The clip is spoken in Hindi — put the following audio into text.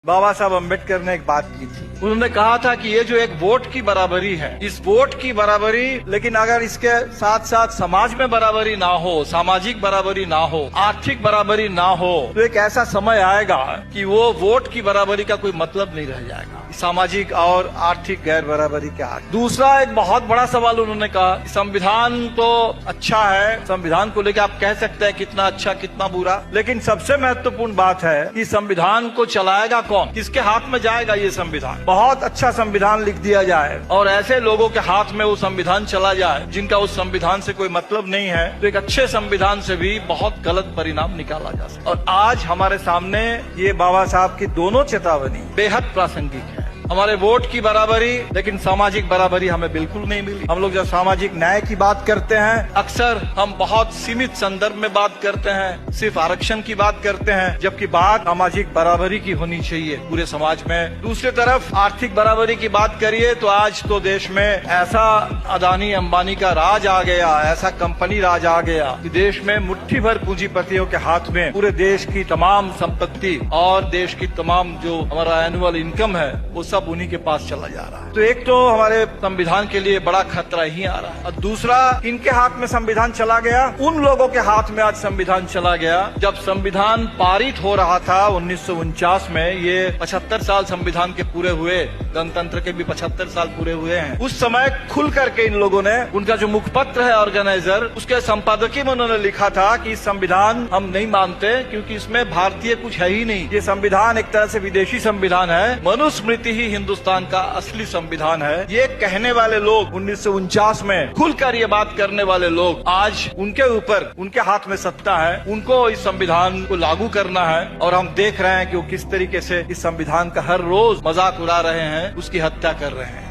बाबा साहब अम्बेडकर ने एक बात की थी। उन्होंने कहा था कि ये जो एक वोट की बराबरी है, इस वोट की बराबरी, लेकिन अगर इसके साथ साथ समाज में बराबरी ना हो, सामाजिक बराबरी ना हो, आर्थिक बराबरी ना हो, तो एक ऐसा समय आएगा कि वो वोट की बराबरी का कोई मतलब नहीं रह जाएगा, सामाजिक और आर्थिक गैर बराबरी के आगे। दूसरा एक बहुत बड़ा सवाल उन्होंने कहा, संविधान तो अच्छा है, संविधान को लेकर आप कह सकते हैं कितना अच्छा कितना बुरा, लेकिन सबसे महत्वपूर्ण बात है कि संविधान को चलाएगा कौन, किसके हाथ में जाएगा ये संविधान। बहुत अच्छा संविधान लिख दिया जाए और ऐसे लोगों के हाथ में वो संविधान चला जाए जिनका उस संविधान से कोई मतलब नहीं है, तो एक अच्छे संविधान से भी बहुत गलत परिणाम निकाला जा सकता है। और आज हमारे सामने ये बाबा साहब की दोनों चेतावनी बेहद प्रासंगिक है। हमारे वोट की बराबरी, लेकिन सामाजिक बराबरी हमें बिल्कुल नहीं मिली। हम लोग जब सामाजिक न्याय की बात करते हैं, अक्सर हम बहुत सीमित संदर्भ में बात करते हैं, सिर्फ आरक्षण की बात करते हैं, जबकि बात सामाजिक बराबरी की होनी चाहिए पूरे समाज में। दूसरी तरफ आर्थिक बराबरी की बात करिए तो आज तो देश में ऐसा अदानी अंबानी का राज आ गया, ऐसा कंपनी राज आ गया कि देश में मुट्ठी भर पूंजीपतियों के हाथ में पूरे देश की तमाम संपत्ति और देश की तमाम जो हमारा एनुअल इनकम है वो सब उन्हीं के पास चला जा रहा है। तो एक तो हमारे संविधान के लिए बड़ा खतरा ही आ रहा है, और दूसरा इनके हाथ में संविधान चला गया, उन लोगों के हाथ में आज संविधान चला गया। जब संविधान पारित हो रहा था 1949 में, ये 75 साल संविधान के पूरे हुए, गणतंत्र के भी 75 साल पूरे हुए हैं, उस समय खुल करके इन लोगों ने, उनका जो मुखपत्र है ऑर्गेनाइजर, उसके संपादकीय में उन्होंने लिखा था कि संविधान हम नहीं मानते क्योंकि इसमें भारतीय कुछ है ही नहीं, ये संविधान एक तरह से विदेशी संविधान है, मनुस्मृति ही हिंदुस्तान का असली संविधान है। ये कहने वाले लोग 1949 में खुलकर ये बात करने वाले लोग, आज उनके ऊपर, उनके हाथ में सत्ता है, उनको इस संविधान को लागू करना है, और हम देख रहे हैं कि वो किस तरीके से इस संविधान का हर रोज मजाक उड़ा रहे हैं, उसकी हत्या कर रहे हैं।